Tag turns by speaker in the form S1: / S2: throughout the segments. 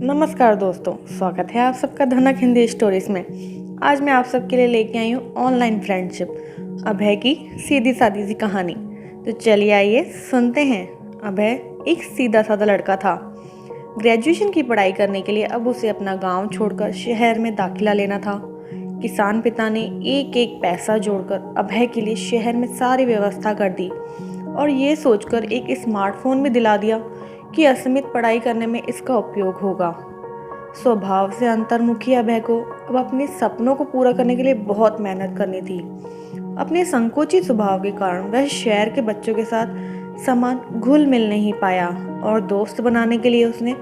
S1: नमस्कार दोस्तों, स्वागत है आप सबका धनक हिंदी स्टोरीज में। आज मैं आप सबके लिए लेके आई हूँ ऑनलाइन फ्रेंडशिप, अभय की सीधी सादी सी कहानी। तो चलिए आइए सुनते हैं। अभय एक सीधा साधा लड़का था। ग्रेजुएशन की पढ़ाई करने के लिए अब उसे अपना गांव छोड़कर शहर में दाखिला लेना था। किसान पिता ने एक एक पैसा जोड़कर अभय के लिए शहर में सारी व्यवस्था कर दी और ये सोचकर एक स्मार्टफोन भी दिला दिया कि असीमित पढ़ाई करने में इसका उपयोग होगा। स्वभाव से अंतर्मुखी अभय को अब अपने सपनों को पूरा करने के लिए बहुत मेहनत करनी थी। अपने संकोची स्वभाव के कारण वह शहर के बच्चों के साथ समान घुल मिल नहीं पाया और दोस्त बनाने के लिए उसने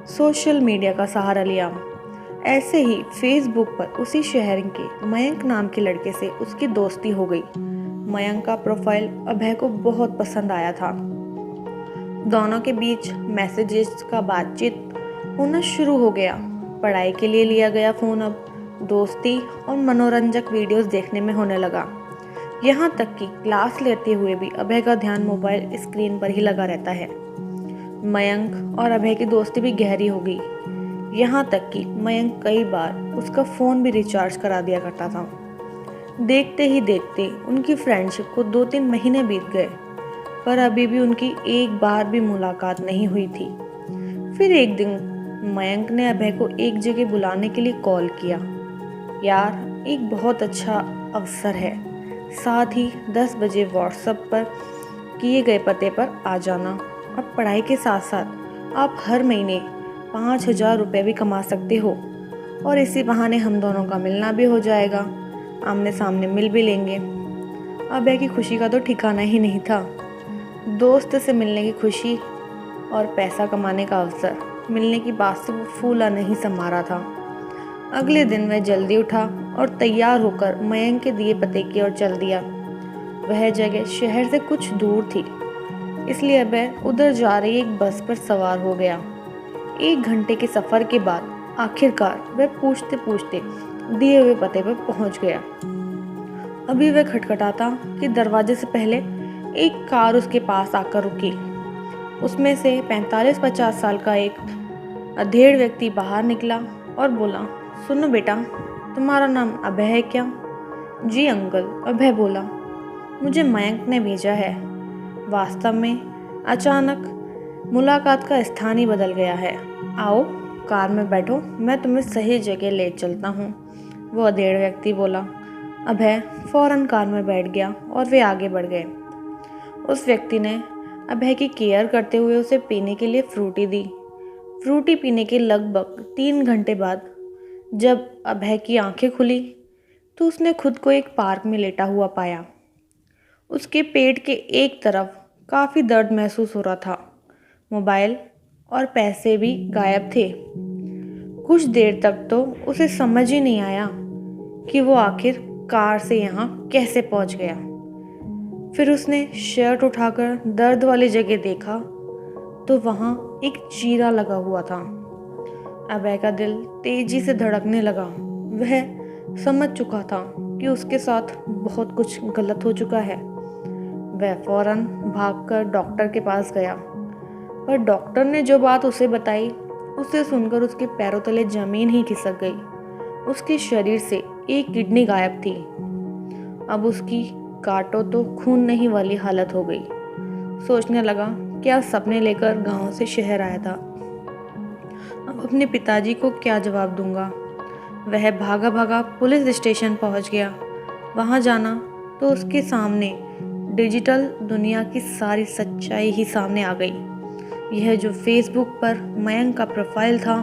S1: सोशल मीडिया का सहारा लिया। ऐसे ही फेसबुक पर उसी शहर के मयंक नाम के लड़के से उसकी दोस्ती हो गई। मयंक का प्रोफाइल अभय को बहुत पसंद आया था। दोनों के बीच मैसेजेस का बातचीत होना शुरू हो गया। पढ़ाई के लिए लिया गया फ़ोन अब दोस्ती और मनोरंजक वीडियोस देखने में होने लगा। यहाँ तक कि क्लास लेते हुए भी अभय का ध्यान मोबाइल स्क्रीन पर ही लगा रहता है। मयंक और अभय की दोस्ती भी गहरी हो गई। यहाँ तक कि मयंक कई बार उसका फ़ोन भी रिचार्ज करा दिया करता था। देखते ही देखते उनकी फ्रेंडशिप को 2-3 महीने बीत गए, पर अभी भी उनकी एक बार भी मुलाकात नहीं हुई थी। फिर एक दिन मयंक ने अभय को एक जगह बुलाने के लिए कॉल किया। यार, एक बहुत अच्छा अवसर है, साथ ही 10 बजे व्हाट्सएप पर किए गए पते पर आ जाना। अब पढ़ाई के साथ साथ आप हर महीने 5,000 रुपये भी कमा सकते हो और इसी बहाने हम दोनों का मिलना भी हो जाएगा, आमने सामने मिल भी लेंगे। अभय की खुशी का तो ठिकाना ही नहीं था। दोस्त से मिलने की खुशी और पैसा कमाने का अवसर मिलने की बात से वो फूला नहीं समा रहा था। अगले दिन वह जल्दी उठा और तैयार होकर मयंक के दिए पते की ओर चल दिया। वह जगह शहर से कुछ दूर थी, इसलिए अभय उधर जा रही एक बस पर सवार हो गया। 1 घंटे के सफ़र के बाद आखिरकार वह पूछते पूछते दिए हुए पते पर पहुंच गया। अभी वह खटखटाता कि दरवाजे से पहले एक कार उसके पास आकर रुकी। उसमें से 45-50 साल का एक अधेड़ व्यक्ति बाहर निकला और बोला, सुनो बेटा, तुम्हारा नाम अभय है क्या? जी अंकल, अभय बोला। मुझे मयंक ने भेजा है। वास्तव में अचानक मुलाकात का स्थान ही बदल गया है। आओ कार में बैठो, मैं तुम्हें सही जगह ले चलता हूँ, वो अधेड़ व्यक्ति बोला। अभय फौरन कार में बैठ गया और वे आगे बढ़ गए। उस व्यक्ति ने अभय की केयर करते हुए उसे पीने के लिए फ्रूटी दी। फ्रूटी पीने के लगभग 3 घंटे बाद जब अभय की आंखें खुली तो उसने खुद को एक पार्क में लेटा हुआ पाया। उसके पेट के एक तरफ काफ़ी दर्द महसूस हो रहा था। मोबाइल और पैसे भी गायब थे। कुछ देर तक तो उसे समझ ही नहीं आया कि वो आखिर कार से यहाँ कैसे पहुँच गया। फिर उसने शर्ट उठाकर दर्द वाली जगह देखा तो वहाँ एक चीरा लगा हुआ था। अभय का दिल तेजी से धड़कने लगा। वह समझ चुका था कि उसके साथ बहुत कुछ गलत हो चुका है। वह फौरन भागकर डॉक्टर के पास गया, पर डॉक्टर ने जो बात उसे बताई उसे सुनकर उसके पैरों तले जमीन ही खिसक गई। उसके शरीर से एक किडनी गायब थी। अब उसकी काटो तो खून नहीं वाली हालत हो गई। सोचने लगा, क्या सपने लेकर गांव से शहर आया था। अब अपने पिताजी को क्या जवाब दूंगा। वह भागा भागा पुलिस स्टेशन पहुंच गया। वहां जाना तो उसके सामने डिजिटल दुनिया की सारी सच्चाई ही सामने आ गई। यह जो फेसबुक पर मयंक का प्रोफाइल था,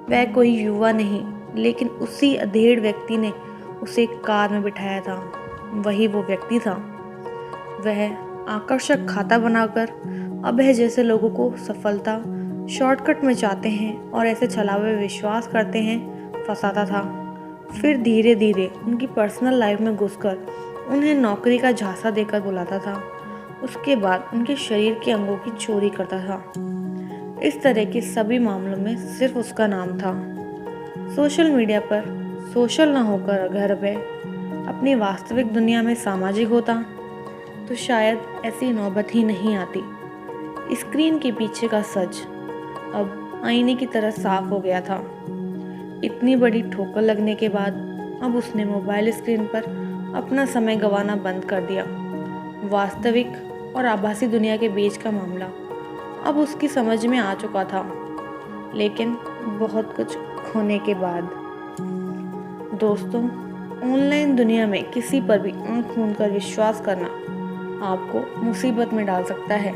S1: वह कोई युवा नहीं, लेकिन उसी अधेड़ व्यक्ति ने उसे कार में बिठाया था। वही वो व्यक्ति था। वह आकर्षक खाता बनाकर अभय जैसे लोगों को सफलता शॉर्टकट में चाहते हैं और ऐसे छलावे विश्वास करते हैं फंसाता था। फिर धीरे धीरे उनकी पर्सनल लाइफ में घुसकर उन्हें नौकरी का झांसा देकर बुलाता था। उसके बाद उनके शरीर के अंगों की चोरी करता था। इस तरह के सभी मामलों में सिर्फ उसका नाम था। सोशल मीडिया पर सोशल ना होकर अगर अभय अपनी वास्तविक दुनिया में सामाजिक होता तो शायद ऐसी नौबत ही नहीं आती। स्क्रीन के पीछे का सच अब आईने की तरह साफ हो गया था। इतनी बड़ी ठोकर लगने के बाद अब उसने मोबाइल स्क्रीन पर अपना समय गंवाना बंद कर दिया। वास्तविक और आभासी दुनिया के बीच का मामला अब उसकी समझ में आ चुका था, लेकिन बहुत कुछ खोने के बाद। दोस्तों, ऑनलाइन दुनिया में किसी पर भी आंख मूंद कर विश्वास करना आपको मुसीबत में डाल सकता है।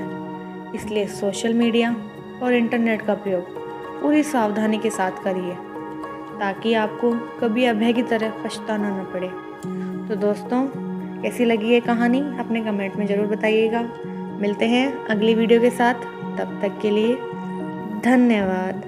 S1: इसलिए सोशल मीडिया और इंटरनेट का प्रयोग पूरी सावधानी के साथ करिए, ताकि आपको कभी अभय की तरह पछताना न पड़े। तो दोस्तों, कैसी लगी ये कहानी अपने कमेंट में ज़रूर बताइएगा। मिलते हैं अगली वीडियो के साथ, तब तक के लिए धन्यवाद।